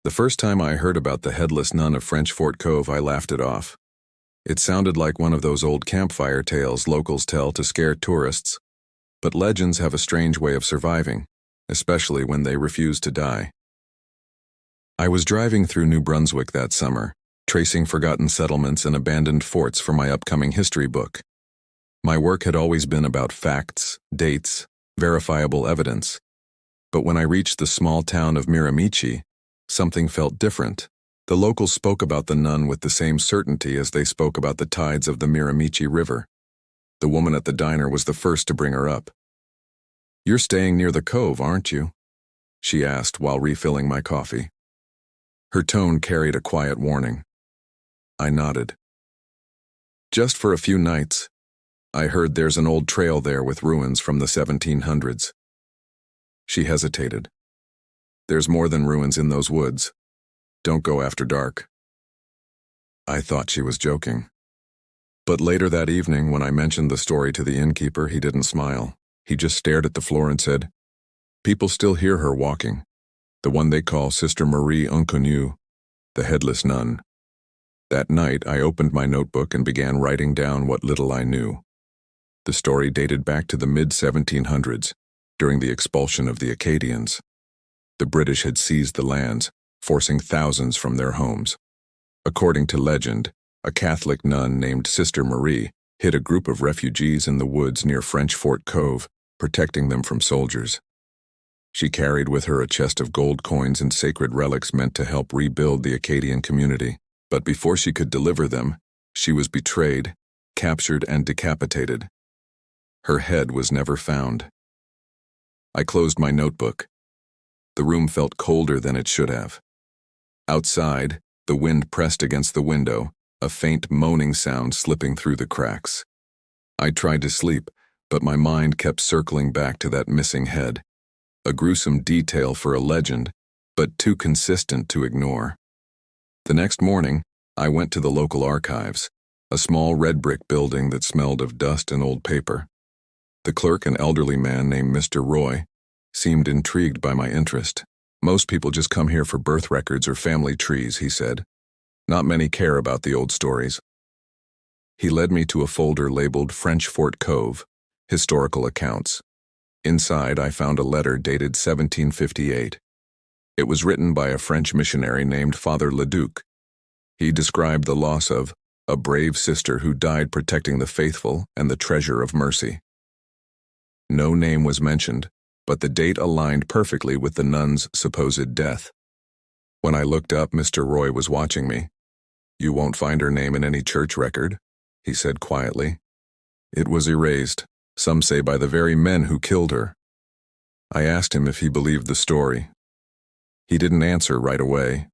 The first time I heard about the headless nun of French Fort Cove, I laughed it off. It sounded like one of those old campfire tales locals tell to scare tourists. But legends have a strange way of surviving, especially when they refuse to die. I was driving through New Brunswick that summer, tracing forgotten settlements and abandoned forts for my upcoming history book. My work had always been about facts, dates, verifiable evidence. But when I reached the small town of Miramichi, something felt different. The locals spoke about the nun with the same certainty as they spoke about the tides of the Miramichi River. The woman at the diner was the first to bring her up. "You're staying near the cove, aren't you?" she asked while refilling my coffee. Her tone carried a quiet warning. I nodded. "Just for a few nights. I heard there's an old trail there with ruins from the 1700s. She hesitated. "There's more than ruins in those woods. Don't go after dark." I thought she was joking. But later that evening, when I mentioned the story to the innkeeper, he didn't smile. He just stared at the floor and said, "People still hear her walking. The one they call Sister Marie Inconnue, the headless nun." That night, I opened my notebook and began writing down what little I knew. The story dated back to the mid-1700s, during the expulsion of the Acadians. The British had seized the lands, forcing thousands from their homes. According to legend, a Catholic nun named Sister Marie hid a group of refugees in the woods near French Fort Cove, protecting them from soldiers. She carried with her a chest of gold coins and sacred relics meant to help rebuild the Acadian community. But before she could deliver them, she was betrayed, captured, and decapitated. Her head was never found. I closed my notebook. The room felt colder than it should have. Outside, the wind pressed against the window, a faint moaning sound slipping through the cracks. I tried to sleep, but my mind kept circling back to that missing head. A gruesome detail for a legend, but too consistent to ignore. The next morning, I went to the local archives, a small red brick building that smelled of dust and old paper. The clerk, an elderly man named Mr. Roy, seemed intrigued by my interest. "Most people just come here for birth records or family trees," he said. "Not many care about the old stories." He led me to a folder labeled French Fort Cove, Historical Accounts. Inside, I found a letter dated 1758. It was written by a French missionary named Father Leduc. He described the loss of a brave sister who died protecting the faithful and the treasure of mercy. No name was mentioned, but the date aligned perfectly with the nun's supposed death. When I looked up, Mr. Roy was watching me. "You won't find her name in any church record," he said quietly. "It was erased, some say by the very men who killed her." I asked him if he believed the story. He didn't answer right away.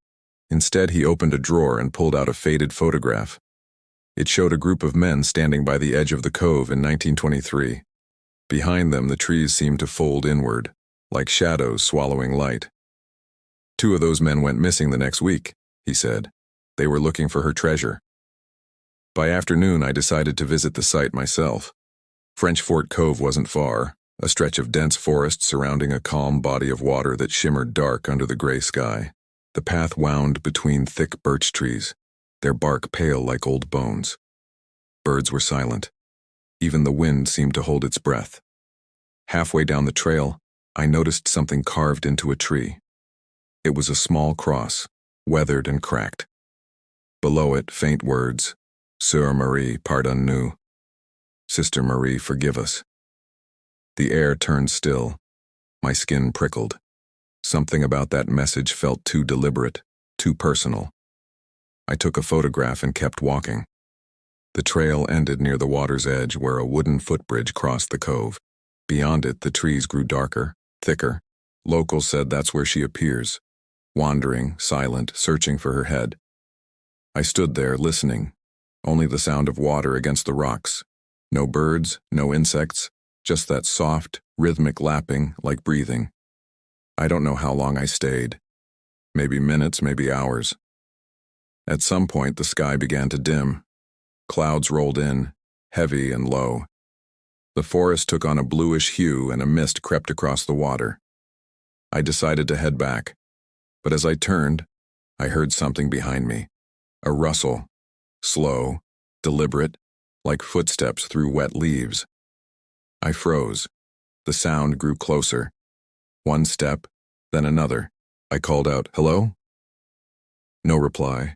Instead, he opened a drawer and pulled out a faded photograph. It showed a group of men standing by the edge of the cove in 1923. Behind them, the trees seemed to fold inward, like shadows swallowing light. "Two of those men went missing the next week," he said. "They were looking for her treasure." By afternoon, I decided to visit the site myself. French Fort Cove wasn't far, a stretch of dense forest surrounding a calm body of water that shimmered dark under the gray sky. The path wound between thick birch trees, their bark pale like old bones. Birds were silent. Even the wind seemed to hold its breath. Halfway down the trail, I noticed something carved into a tree. It was a small cross, weathered and cracked. Below it, faint words, "Sœur Marie, pardonne-nous." "Sister Marie, forgive us." The air turned still. My skin prickled. Something about that message felt too deliberate, too personal. I took a photograph and kept walking. The trail ended near the water's edge where a wooden footbridge crossed the cove. Beyond it, the trees grew darker, thicker. Locals said that's where she appears, wandering, silent, searching for her head. I stood there, listening. Only the sound of water against the rocks. No birds, no insects, just that soft, rhythmic lapping, like breathing. I don't know how long I stayed. Maybe minutes, maybe hours. At some point, the sky began to dim. Clouds rolled in, heavy and low. The forest took on a bluish hue and a mist crept across the water. I decided to head back, but as I turned, I heard something behind me. A rustle. Slow, deliberate, like footsteps through wet leaves. I froze. The sound grew closer. One step, then another. I called out, "Hello?" No reply.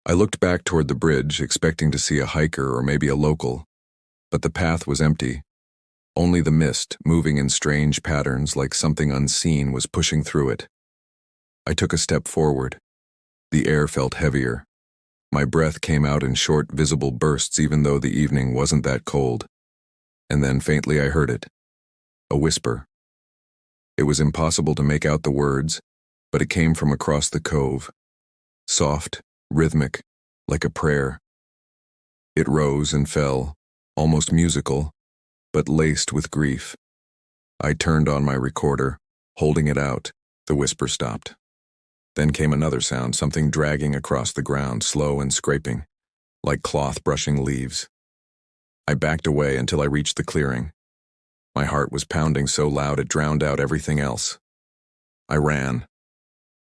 I looked back toward the bridge, expecting to see a hiker or maybe a local, but the path was empty. Only the mist, moving in strange patterns like something unseen, was pushing through it. I took a step forward. The air felt heavier. My breath came out in short, visible bursts even though the evening wasn't that cold. And then faintly I heard it. A whisper. It was impossible to make out the words, but it came from across the cove. Soft, rhythmic, like a prayer. It rose and fell, almost musical, but laced with grief. I turned on my recorder, holding it out. The whisper stopped. Then came another sound, something dragging across the ground, slow and scraping, like cloth brushing leaves. I backed away until I reached the clearing. My heart was pounding so loud it drowned out everything else. I ran.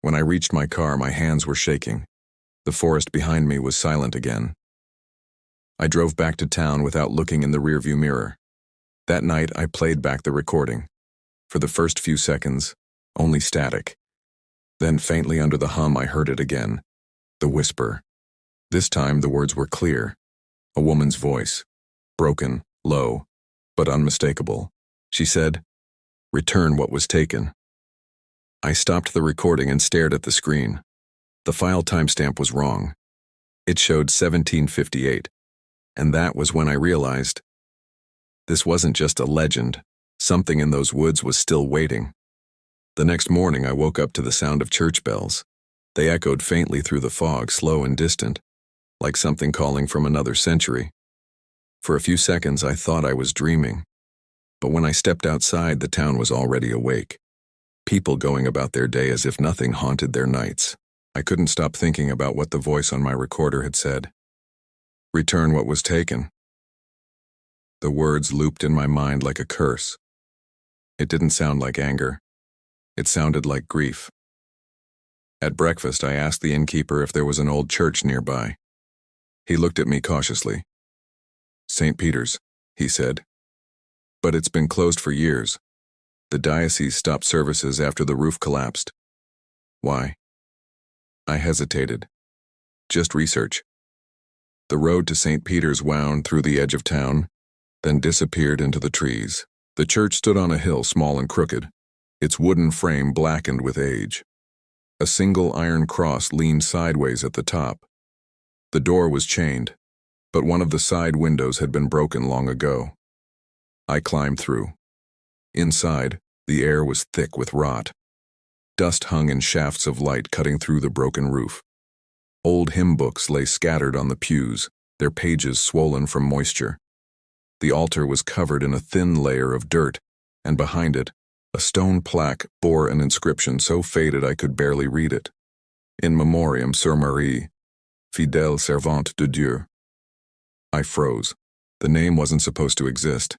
When I reached my car, my hands were shaking. The forest behind me was silent again. I drove back to town without looking in the rearview mirror. That night, I played back the recording. For the first few seconds, only static. Then faintly under the hum, I heard it again. The whisper. This time, the words were clear. A woman's voice. Broken, low, but unmistakable. She said, "Return what was taken." I stopped the recording and stared at the screen. The file timestamp was wrong. It showed 1758, and that was when I realized this wasn't just a legend. Something in those woods was still waiting. The next morning, I woke up to the sound of church bells. They echoed faintly through the fog, slow and distant, like something calling from another century. For a few seconds, I thought I was dreaming. But when I stepped outside, the town was already awake. People going about their day as if nothing haunted their nights. I couldn't stop thinking about what the voice on my recorder had said. Return what was taken. The words looped in my mind like a curse. It didn't sound like anger. It sounded like grief. At breakfast, I asked the innkeeper if there was an old church nearby. He looked at me cautiously. "St. Peter's," he said. "But it's been closed for years. The diocese stopped services after the roof collapsed." "Why?" I hesitated. "Just research." The road to St. Peter's wound through the edge of town, then disappeared into the trees. The church stood on a hill, small and crooked, its wooden frame blackened with age. A single iron cross leaned sideways at the top. The door was chained, but one of the side windows had been broken long ago. I climbed through. Inside, the air was thick with rot. Dust hung in shafts of light cutting through the broken roof. Old hymn books lay scattered on the pews, their pages swollen from moisture. The altar was covered in a thin layer of dirt, and behind it, a stone plaque bore an inscription so faded I could barely read it. In memoriam sur Marie, fidèle servante de Dieu. I froze. The name wasn't supposed to exist.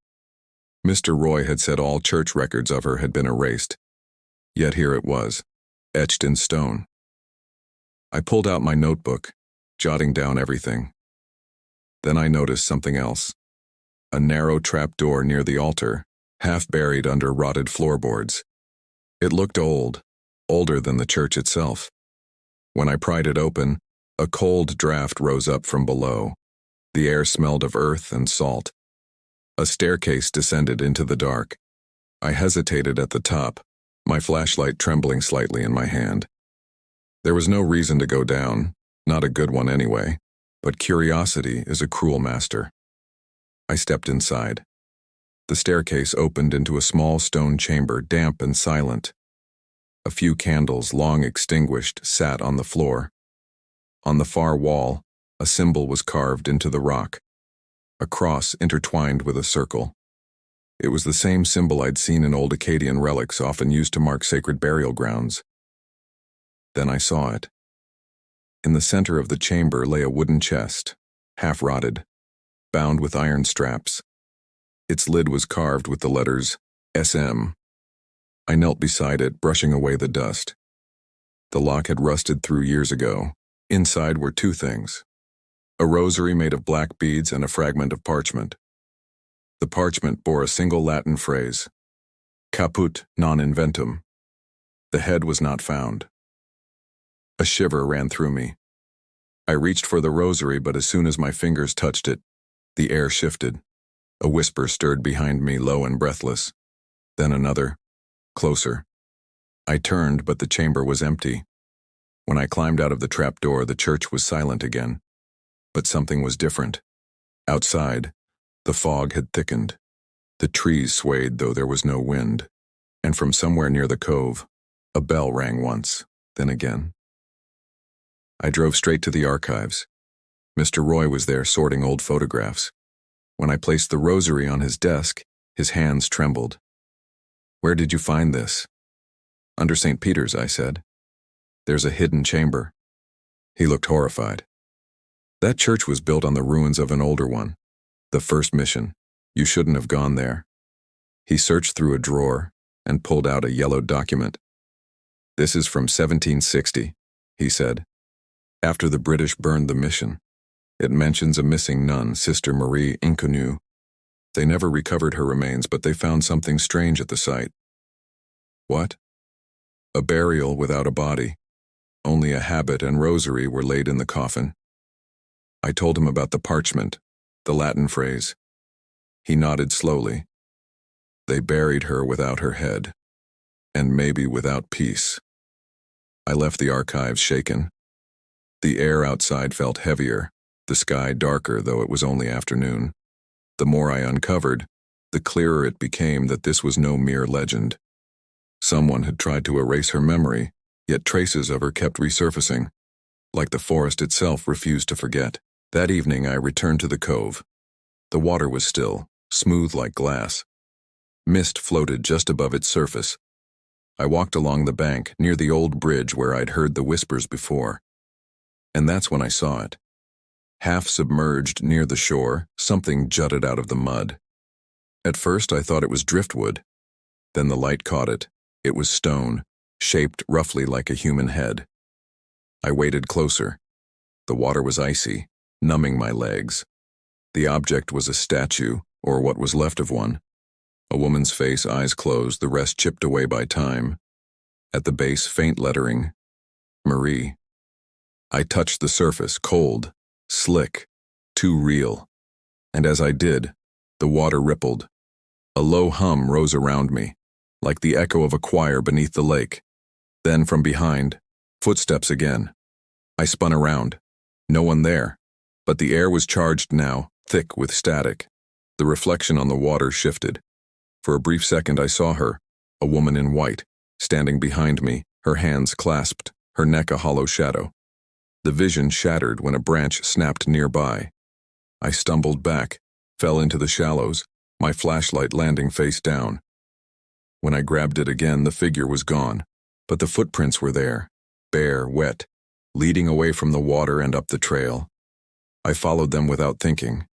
Mr. Roy had said all church records of her had been erased. Yet here it was, etched in stone. I pulled out my notebook, jotting down everything. Then I noticed something else. A narrow trapdoor near the altar, half buried under rotted floorboards. It looked old, older than the church itself. When I pried it open, a cold draft rose up from below. The air smelled of earth and salt. A staircase descended into the dark. I hesitated at the top, my flashlight trembling slightly in my hand. There was no reason to go down, not a good one anyway, but curiosity is a cruel master. I stepped inside. The staircase opened into a small stone chamber, damp and silent. A few candles, long extinguished, sat on the floor. On the far wall, a symbol was carved into the rock, a cross intertwined with a circle. It was the same symbol I'd seen in old Akkadian relics often used to mark sacred burial grounds. Then I saw it. In the center of the chamber lay a wooden chest, half rotted, bound with iron straps. Its lid was carved with the letters SM. I knelt beside it, brushing away the dust. The lock had rusted through years ago. Inside were two things: a rosary made of black beads and a fragment of parchment. The parchment bore a single Latin phrase, caput non inventum. The head was not found. A shiver ran through me. I reached for the rosary, but as soon as my fingers touched it, the air shifted. A whisper stirred behind me, low and breathless. Then another, closer. I turned, but the chamber was empty. When I climbed out of the trapdoor, the church was silent again. But something was different. Outside, the fog had thickened. The trees swayed, though there was no wind. And from somewhere near the cove, a bell rang once, then again. I drove straight to the archives. Mr. Roy was there sorting old photographs. When I placed the rosary on his desk, his hands trembled. "Where did you find this?" "Under St. Peter's," I said. "There's a hidden chamber." He looked horrified. "That church was built on the ruins of an older one. The first mission. You shouldn't have gone there." He searched through a drawer and pulled out a yellow document. "This is from 1760, he said. "After the British burned the mission. It mentions a missing nun, Sister Marie Inconnu. They never recovered her remains, but they found something strange at the site." "What?" "A burial without a body. Only a habit and rosary were laid in the coffin." I told him about the parchment, the Latin phrase. He nodded slowly. "They buried her without her head, and maybe without peace." I left the archives shaken. The air outside felt heavier, the sky darker, though it was only afternoon. The more I uncovered, the clearer it became that this was no mere legend. Someone had tried to erase her memory, yet traces of her kept resurfacing. Like the forest itself refused to forget. That evening I returned to the cove. The water was still, smooth like glass. Mist floated just above its surface. I walked along the bank, near the old bridge where I'd heard the whispers before. And that's when I saw it. Half submerged near the shore, something jutted out of the mud. At first I thought it was driftwood. Then the light caught it. It was stone, shaped roughly like a human head. I waded closer. The water was icy, numbing my legs. The object was a statue, or what was left of one. A woman's face, eyes closed, the rest chipped away by time. At the base, faint lettering, Marie. I touched the surface, cold, slick, too real. And as I did, the water rippled. A low hum rose around me, like the echo of a choir beneath the lake. Then from behind, footsteps again. I spun around. No one there. But the air was charged now, thick with static. The reflection on the water shifted. For a brief second I saw her, a woman in white, standing behind me, her hands clasped, her neck a hollow shadow. The vision shattered when a branch snapped nearby. I stumbled back, fell into the shallows, my flashlight landing face down. When I grabbed it again, the figure was gone, but the footprints were there, bare, wet, leading away from the water and up the trail. I followed them without thinking.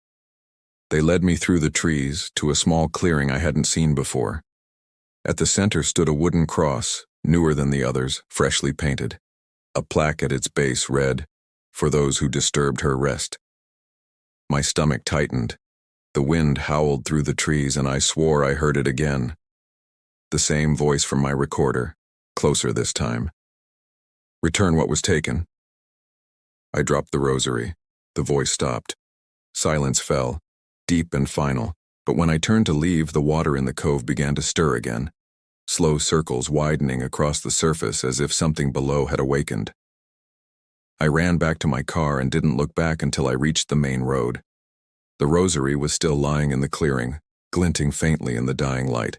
They led me through the trees to a small clearing I hadn't seen before. At the center stood a wooden cross, newer than the others, freshly painted. A plaque at its base read, "For those who disturbed her rest." My stomach tightened. The wind howled through the trees and I swore I heard it again. The same voice from my recorder, closer this time. "Return what was taken." I dropped the rosary. The voice stopped. Silence fell, deep and final, but when I turned to leave, the water in the cove began to stir again. Slow circles widening across the surface as if something below had awakened. I ran back to my car and didn't look back until I reached the main road. The rosary was still lying in the clearing, glinting faintly in the dying light.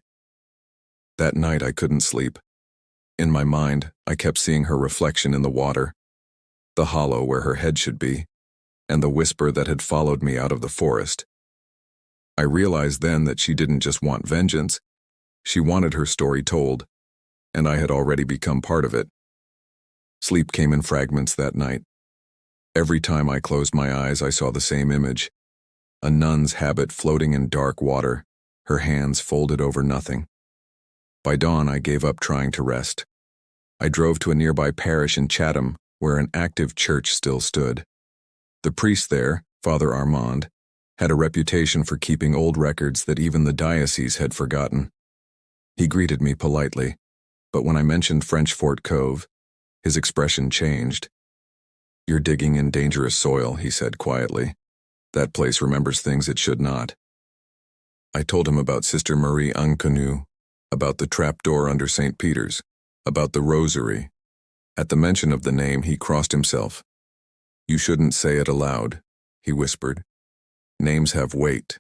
That night I couldn't sleep. In my mind, I kept seeing her reflection in the water, the hollow where her head should be, and the whisper that had followed me out of the forest. I realized then that she didn't just want vengeance. She wanted her story told, and I had already become part of it. Sleep came in fragments that night. Every time I closed my eyes, I saw the same image. A nun's habit floating in dark water, her hands folded over nothing. By dawn, I gave up trying to rest. I drove to a nearby parish in Chatham, where an active church still stood. The priest there, Father Armand, had a reputation for keeping old records that even the diocese had forgotten. He greeted me politely, but when I mentioned French Fort Cove, his expression changed. "You're digging in dangerous soil," he said quietly. "That place remembers things it should not." I told him about Sister Marie Inconnu, about the trapdoor under St. Peter's, about the rosary. At the mention of the name, he crossed himself. "You shouldn't say it aloud," he whispered. "Names have weight."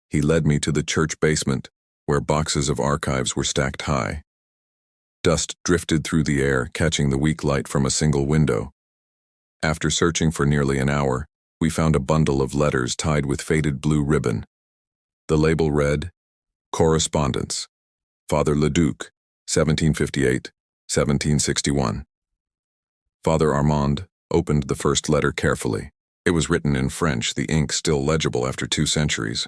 He led me to the church basement, where boxes of archives were stacked high. Dust drifted through the air, catching the weak light from a single window. After searching for nearly an hour, we found a bundle of letters tied with faded blue ribbon. The label read, "Correspondence, Father Leduc, 1758, 1761. Father Armand opened the first letter carefully. It was written in French, the ink still legible after 2 centuries.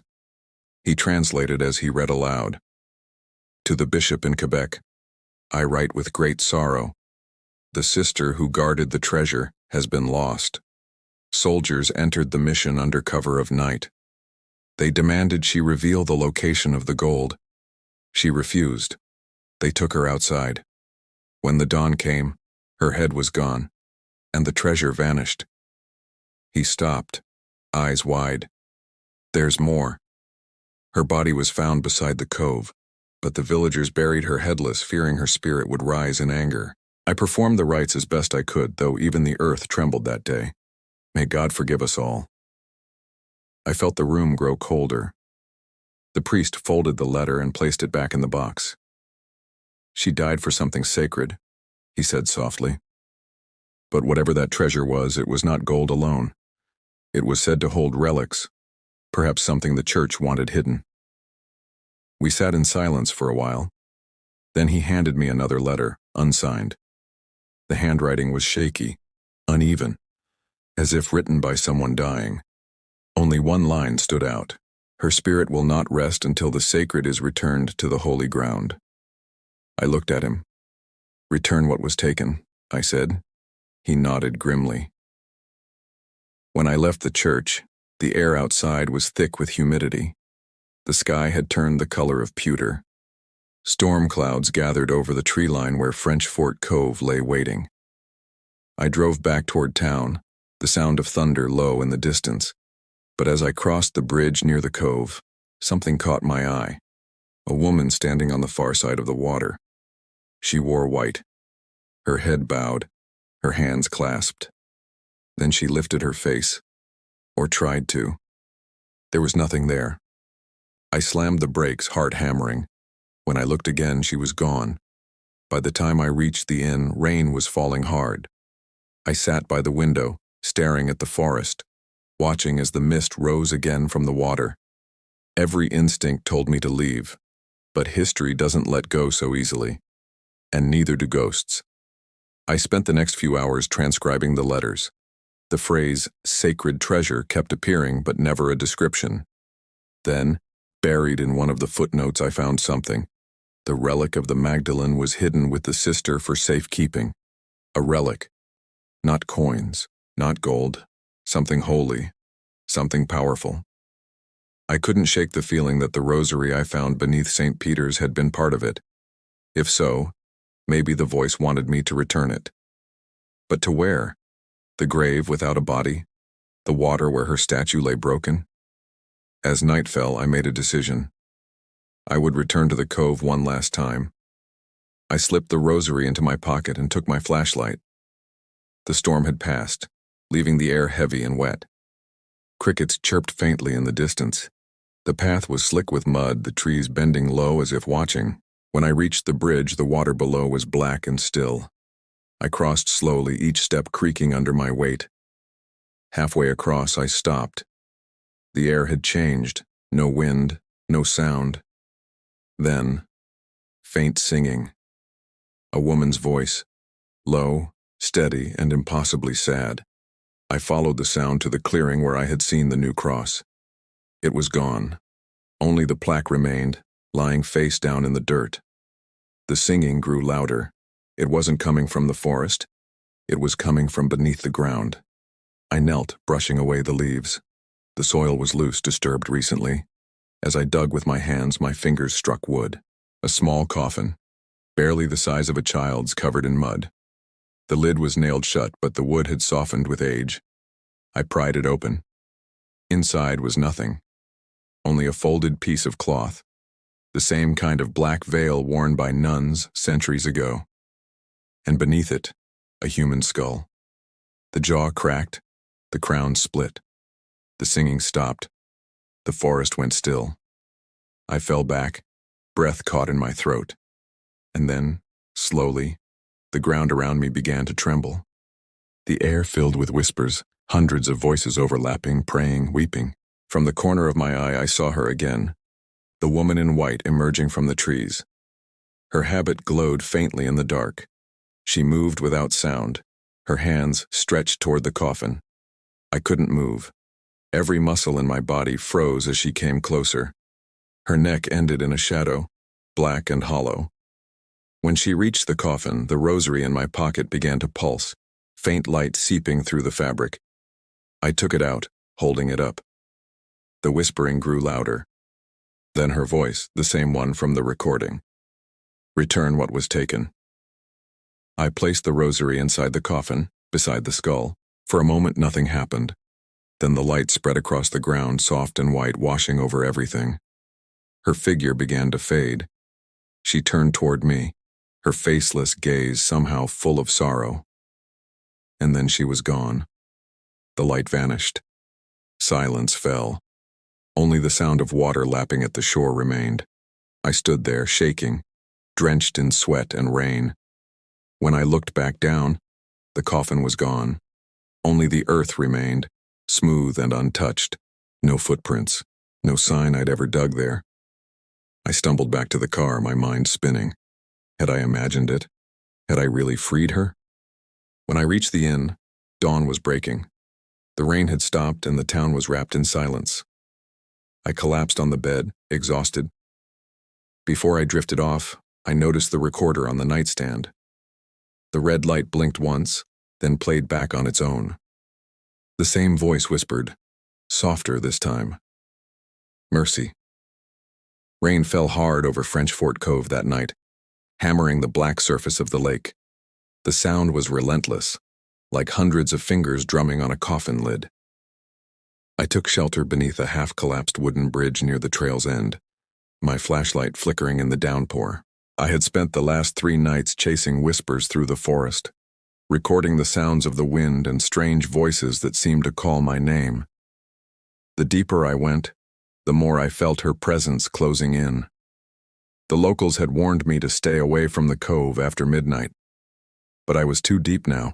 He translated as he read aloud. "To the bishop in Quebec, I write with great sorrow. The sister who guarded the treasure has been lost. Soldiers entered the mission under cover of night. They demanded she reveal the location of the gold. She refused. They took her outside. When the dawn came, her head was gone, and the treasure vanished." He stopped, eyes wide. "There's more. Her body was found beside the cove, but the villagers buried her headless, fearing her spirit would rise in anger. I performed the rites as best I could, though even the earth trembled that day. May God forgive us all." I felt the room grow colder. The priest folded the letter and placed it back in the box. "She died for something sacred," he said softly. "But whatever that treasure was, it was not gold alone. It was said to hold relics, perhaps something the church wanted hidden." We sat in silence for a while. Then he handed me another letter, unsigned. The handwriting was shaky, uneven, as if written by someone dying. Only one line stood out. "Her spirit will not rest until the sacred is returned to the holy ground." I looked at him. "Return what was taken," I said. He nodded grimly. When I left the church, the air outside was thick with humidity. The sky had turned the color of pewter. Storm clouds gathered over the tree line where French Fort Cove lay waiting. I drove back toward town, the sound of thunder low in the distance. But as I crossed the bridge near the cove, something caught my eye. A woman standing on the far side of the water. She wore white. Her head bowed, her hands clasped. Then she lifted her face, or tried to. There was nothing there. I slammed the brakes, heart hammering. When I looked again, she was gone. By the time I reached the inn, rain was falling hard. I sat by the window, staring at the forest, watching as the mist rose again from the water. Every instinct told me to leave, but history doesn't let go so easily, and neither do ghosts. I spent the next few hours transcribing the letters. The phrase "sacred treasure" kept appearing, but never a description. Then, buried in one of the footnotes, I found something. The relic of the Magdalene was hidden with the sister for safekeeping. A relic. Not coins, not gold. Something holy. Something powerful. I couldn't shake the feeling that the rosary I found beneath St. Peter's had been part of it. If so, maybe the voice wanted me to return it. But to where? The grave without a body? The water where her statue lay broken? As night fell, I made a decision. I would return to the cove one last time. I slipped the rosary into my pocket and took my flashlight. The storm had passed, leaving the air heavy and wet. Crickets chirped faintly in the distance. The path was slick with mud, the trees bending low as if watching. When I reached the bridge, the water below was black and still. I crossed slowly, each step creaking under my weight. Halfway across, I stopped. The air had changed. No wind, no sound. Then, faint singing. A woman's voice, low, steady, and impossibly sad. I followed the sound to the clearing where I had seen the new cross. It was gone. Only the plaque remained, lying face down in the dirt. The singing grew louder. It wasn't coming from the forest. It was coming from beneath the ground. I knelt, brushing away the leaves. The soil was loose, disturbed recently. As I dug with my hands, my fingers struck wood. A small coffin, barely the size of a child's, covered in mud. The lid was nailed shut, but the wood had softened with age. I pried it open. Inside was nothing, only a folded piece of cloth, the same kind of black veil worn by nuns centuries ago. And beneath it, a human skull. The jaw cracked, the crown split. The singing stopped. The forest went still. I fell back, breath caught in my throat. And then, slowly, the ground around me began to tremble. The air filled with whispers, hundreds of voices overlapping, praying, weeping. From the corner of my eye, I saw her again, the woman in white emerging from the trees. Her habit glowed faintly in the dark. She moved without sound, her hands stretched toward the coffin. I couldn't move. Every muscle in my body froze as she came closer. Her neck ended in a shadow, black and hollow. When she reached the coffin, the rosary in my pocket began to pulse, faint light seeping through the fabric. I took it out, holding it up. The whispering grew louder. Then her voice, the same one from the recording. Return what was taken. I placed the rosary inside the coffin, beside the skull. For a moment, nothing happened. Then the light spread across the ground, soft and white, washing over everything. Her figure began to fade. She turned toward me, her faceless gaze somehow full of sorrow. And then she was gone. The light vanished. Silence fell. Only the sound of water lapping at the shore remained. I stood there, shaking, drenched in sweat and rain. When I looked back down, the coffin was gone. Only the earth remained, smooth and untouched. No footprints, no sign I'd ever dug there. I stumbled back to the car, my mind spinning. Had I imagined it? Had I really freed her? When I reached the inn, dawn was breaking. The rain had stopped and the town was wrapped in silence. I collapsed on the bed, exhausted. Before I drifted off, I noticed the recorder on the nightstand. The red light blinked once, then played back on its own. The same voice whispered, softer this time. Mercy. Rain fell hard over French Fort Cove that night, hammering the black surface of the lake. The sound was relentless, like hundreds of fingers drumming on a coffin lid. I took shelter beneath a half-collapsed wooden bridge near the trail's end, my flashlight flickering in the downpour. I had spent the last 3 nights chasing whispers through the forest, recording the sounds of the wind and strange voices that seemed to call my name. The deeper I went, the more I felt her presence closing in. The locals had warned me to stay away from the cove after midnight, but I was too deep now,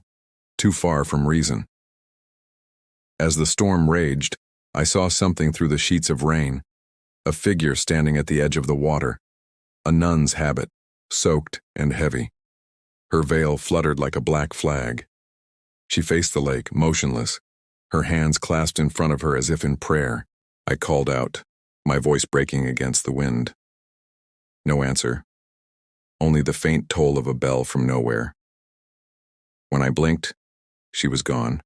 too far from reason. As the storm raged, I saw something through the sheets of rain, a figure standing at the edge of the water, a nun's habit, soaked and heavy. Her veil fluttered like a black flag. She faced the lake, motionless, her hands clasped in front of her as if in prayer. I called out, my voice breaking against the wind. No answer, only the faint toll of a bell from nowhere. When I blinked, she was gone.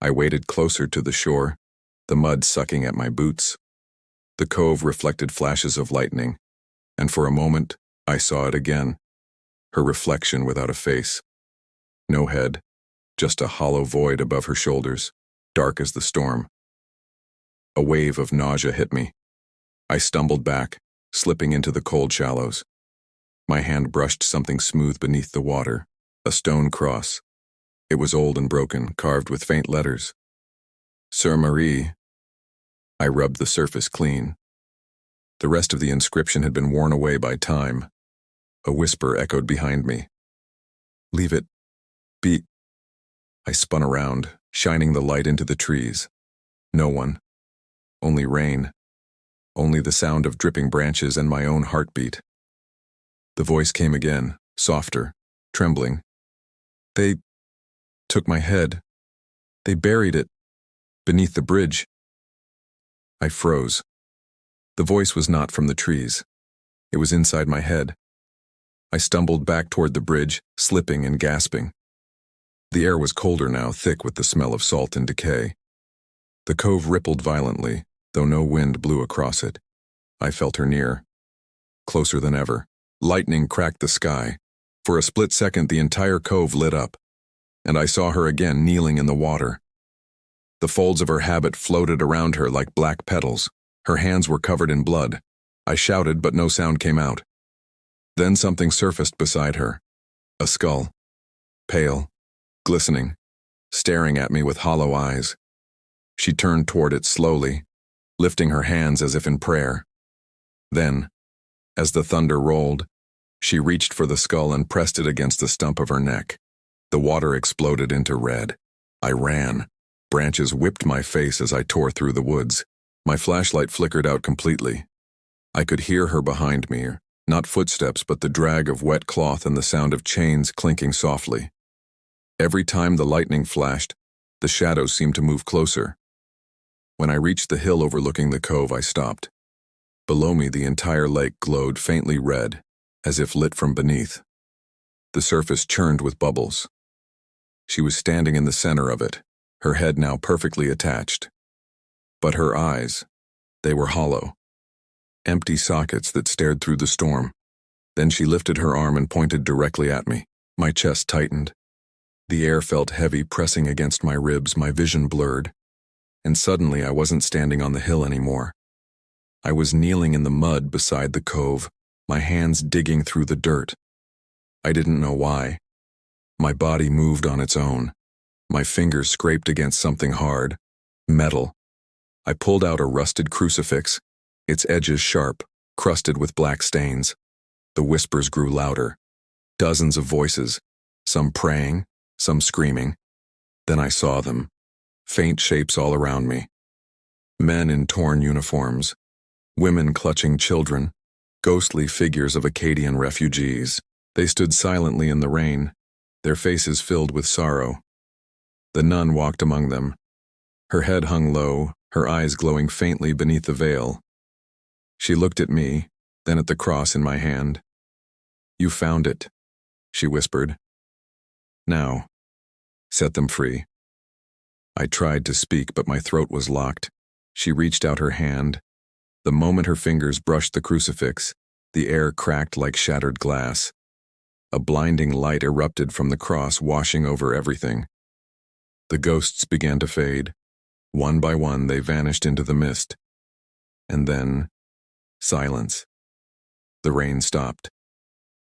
I waded closer to the shore, the mud sucking at my boots. The cove reflected flashes of lightning, and for a moment, I saw it again, her reflection without a face. No head, just a hollow void above her shoulders, dark as the storm. A wave of nausea hit me. I stumbled back, slipping into the cold shallows. My hand brushed something smooth beneath the water, a stone cross. It was old and broken, carved with faint letters. Sœur Marie. I rubbed the surface clean. The rest of the inscription had been worn away by time. A whisper echoed behind me. Leave it be. I spun around, shining the light into the trees. No one. Only rain. Only the sound of dripping branches and my own heartbeat. The voice came again, softer, trembling. They took my head. They buried it beneath the bridge. I froze. The voice was not from the trees. It was inside my head. I stumbled back toward the bridge, slipping and gasping. The air was colder now, thick with the smell of salt and decay. The cove rippled violently, though no wind blew across it. I felt her near. Closer than ever. Lightning cracked the sky. For a split second, the entire cove lit up, and I saw her again kneeling in the water. The folds of her habit floated around her like black petals. Her hands were covered in blood. I shouted, but no sound came out. Then something surfaced beside her. A skull. Pale, glistening, staring at me with hollow eyes. She turned toward it slowly, lifting her hands as if in prayer. Then, as the thunder rolled, she reached for the skull and pressed it against the stump of her neck. The water exploded into red. I ran. Branches whipped my face as I tore through the woods. My flashlight flickered out completely. I could hear her behind me, not footsteps but the drag of wet cloth and the sound of chains clinking softly. Every time the lightning flashed, the shadows seemed to move closer. When I reached the hill overlooking the cove, I stopped. Below me, the entire lake glowed faintly red, as if lit from beneath. The surface churned with bubbles. She was standing in the center of it, her head now perfectly attached. But her eyes, they were hollow. Empty sockets that stared through the storm. Then she lifted her arm and pointed directly at me. My chest tightened. The air felt heavy pressing against my ribs, my vision blurred. And suddenly I wasn't standing on the hill anymore. I was kneeling in the mud beside the cove, my hands digging through the dirt. I didn't know why. My body moved on its own. My fingers scraped against something hard, metal. I pulled out a rusted crucifix, its edges sharp, crusted with black stains. The whispers grew louder. Dozens of voices, some praying, some screaming. Then I saw them, faint shapes all around me. Men in torn uniforms, women clutching children, ghostly figures of Acadian refugees. They stood silently in the rain, their faces filled with sorrow. The nun walked among them. Her head hung low, her eyes glowing faintly beneath the veil. She looked at me, then at the cross in my hand. "You found it," she whispered. "Now, set them free." I tried to speak, but my throat was locked. She reached out her hand. The moment her fingers brushed the crucifix, the air cracked like shattered glass. A blinding light erupted from the cross, washing over everything. The ghosts began to fade. One by one, they vanished into the mist. And then, silence. The rain stopped.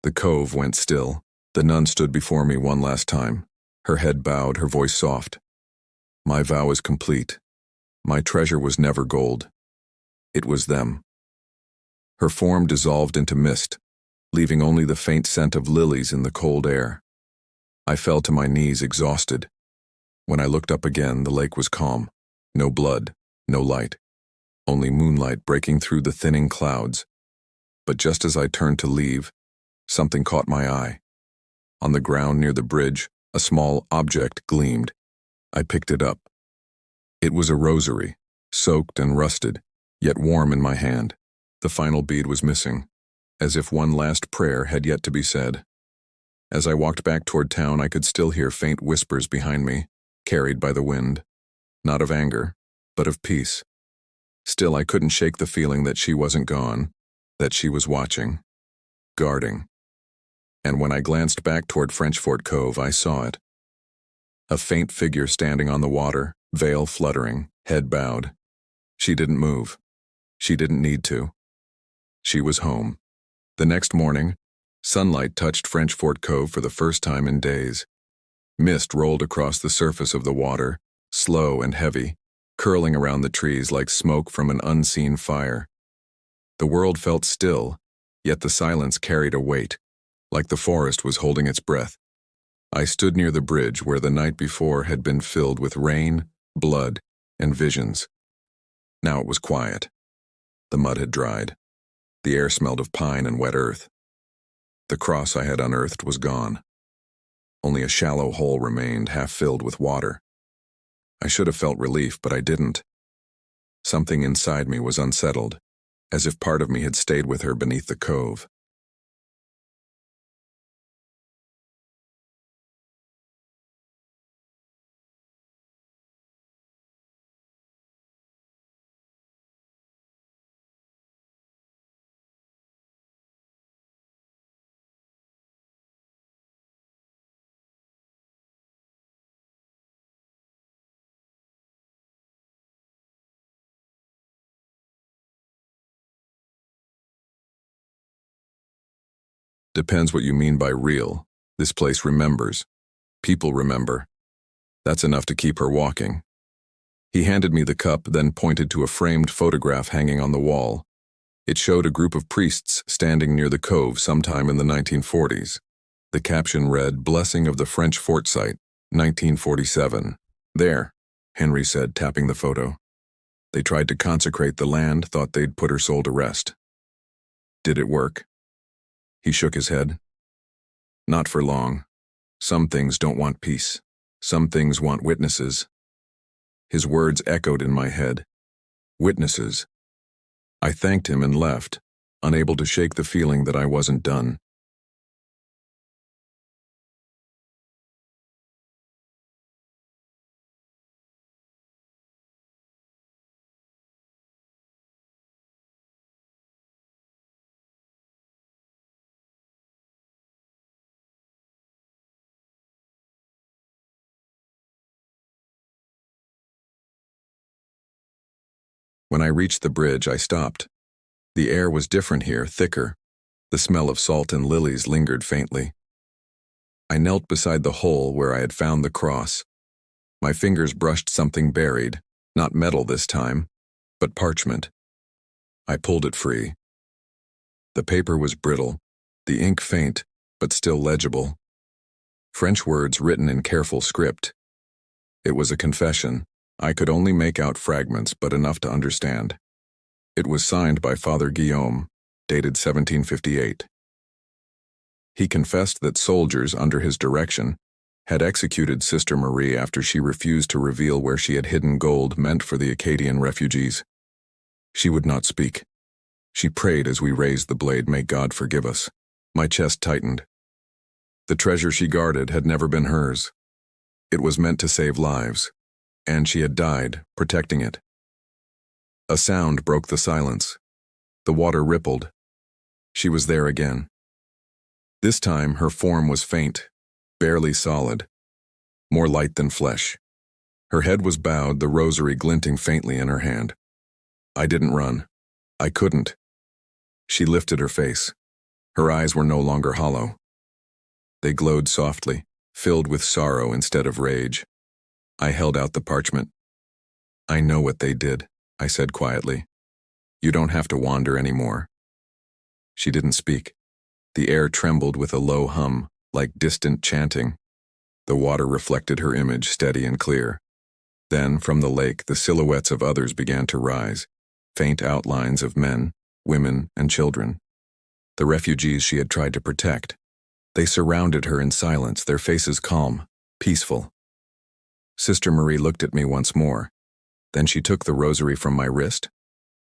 The cove went still. The nun stood before me one last time, her head bowed, her voice soft. My vow is complete. My treasure was never gold. It was them. Her form dissolved into mist, leaving only the faint scent of lilies in the cold air. I fell to my knees, exhausted. When I looked up again, the lake was calm. No blood, no light. Only moonlight breaking through the thinning clouds. But just as I turned to leave, something caught my eye. On the ground near the bridge, a small object gleamed. I picked it up. It was a rosary, soaked and rusted, yet warm in my hand. The final bead was missing, as if one last prayer had yet to be said. As I walked back toward town, I could still hear faint whispers behind me, carried by the wind. Not of anger, but of peace. Still, I couldn't shake the feeling that she wasn't gone, that she was watching, guarding. And when I glanced back toward French Fort Cove, I saw it. A faint figure standing on the water, veil fluttering, head bowed. She didn't move. She didn't need to. She was home. The next morning, sunlight touched French Fort Cove for the first time in days. Mist rolled across the surface of the water, slow and heavy, curling around the trees like smoke from an unseen fire. The world felt still, yet the silence carried a weight, like the forest was holding its breath. I stood near the bridge where the night before had been filled with rain, blood, and visions. Now it was quiet. The mud had dried. The air smelled of pine and wet earth. The cross I had unearthed was gone. Only a shallow hole remained, half filled with water. I should have felt relief, but I didn't. Something inside me was unsettled, as if part of me had stayed with her beneath the cove. Depends what you mean by real. This place remembers. People remember. That's enough to keep her walking. He handed me the cup, then pointed to a framed photograph hanging on the wall. It showed a group of priests standing near the cove sometime in the 1940s. The caption read, "Blessing of the French Fort Site, 1947. There," Henry said, tapping the photo. They tried to consecrate the land, thought they'd put her soul to rest. Did it work? He shook his head. Not for long. Some things don't want peace. Some things want witnesses. His words echoed in my head. Witnesses. I thanked him and left, unable to shake the feeling that I wasn't done. When I reached the bridge, I stopped. The air was different here, thicker. The smell of salt and lilies lingered faintly. I knelt beside the hole where I had found the cross. My fingers brushed something buried, not metal this time, but parchment. I pulled it free. The paper was brittle, the ink faint, but still legible. French words written in careful script. It was a confession. I could only make out fragments, but enough to understand. It was signed by Father Guillaume, dated 1758. He confessed that soldiers, under his direction, had executed Sister Marie after she refused to reveal where she had hidden gold meant for the Acadian refugees. She would not speak. She prayed as we raised the blade, "May God forgive us." My chest tightened. The treasure she guarded had never been hers. It was meant to save lives, and she had died protecting it. A sound broke the silence. The water rippled. She was there again. This time her form was faint, barely solid, more light than flesh. Her head was bowed, the rosary glinting faintly in her hand. I didn't run. I couldn't. She lifted her face. Her eyes were no longer hollow. They glowed softly, filled with sorrow instead of rage. I held out the parchment. "I know what they did," I said quietly. "You don't have to wander anymore." She didn't speak. The air trembled with a low hum, like distant chanting. The water reflected her image, steady and clear. Then, from the lake, the silhouettes of others began to rise, faint outlines of men, women, and children. The refugees she had tried to protect. They surrounded her in silence, their faces calm, peaceful. Sister Marie looked at me once more. Then she took the rosary from my wrist,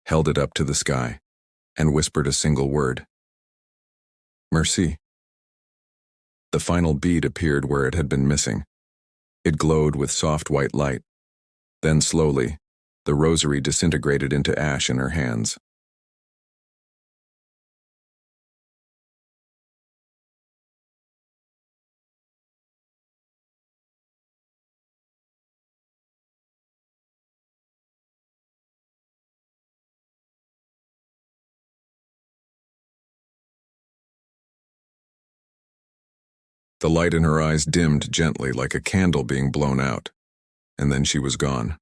held it up to the sky, and whispered a single word. "Merci." The final bead appeared where it had been missing. It glowed with soft white light. Then slowly, the rosary disintegrated into ash in her hands. The light in her eyes dimmed gently like a candle being blown out, and then she was gone.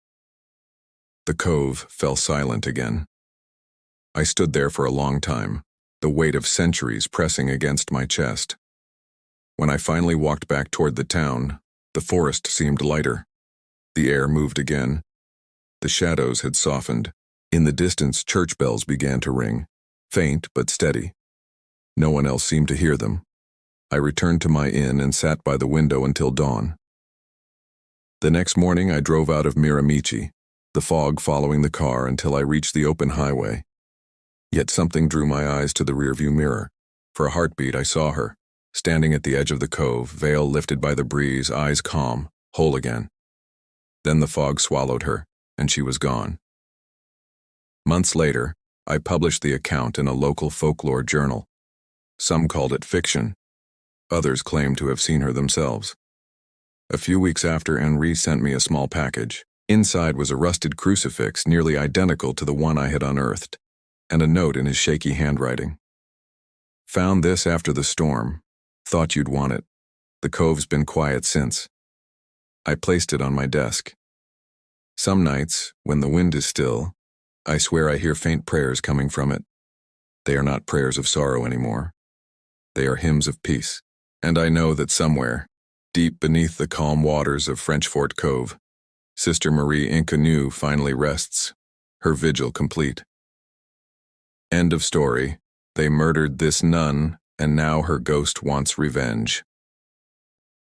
The cove fell silent again. I stood there for a long time, the weight of centuries pressing against my chest. When I finally walked back toward the town, the forest seemed lighter. The air moved again. The shadows had softened. In the distance, church bells began to ring, faint but steady. No one else seemed to hear them. I returned to my inn and sat by the window until dawn. The next morning I drove out of Miramichi, the fog following the car until I reached the open highway. Yet something drew my eyes to the rearview mirror. For a heartbeat I saw her, standing at the edge of the cove, veil lifted by the breeze, eyes calm, whole again. Then the fog swallowed her, and she was gone. Months later, I published the account in a local folklore journal. Some called it fiction. Others claimed to have seen her themselves. A few weeks after, Henri sent me a small package. Inside was a rusted crucifix nearly identical to the one I had unearthed, and a note in his shaky handwriting. Found this after the storm. Thought you'd want it. The cove's been quiet since. I placed it on my desk. Some nights, when the wind is still, I swear I hear faint prayers coming from it. They are not prayers of sorrow anymore. They are hymns of peace. And I know that somewhere, deep beneath the calm waters of French Fort Cove, Sister Marie Inconnu finally rests, her vigil complete. End of story. They murdered this nun, and now her ghost wants revenge.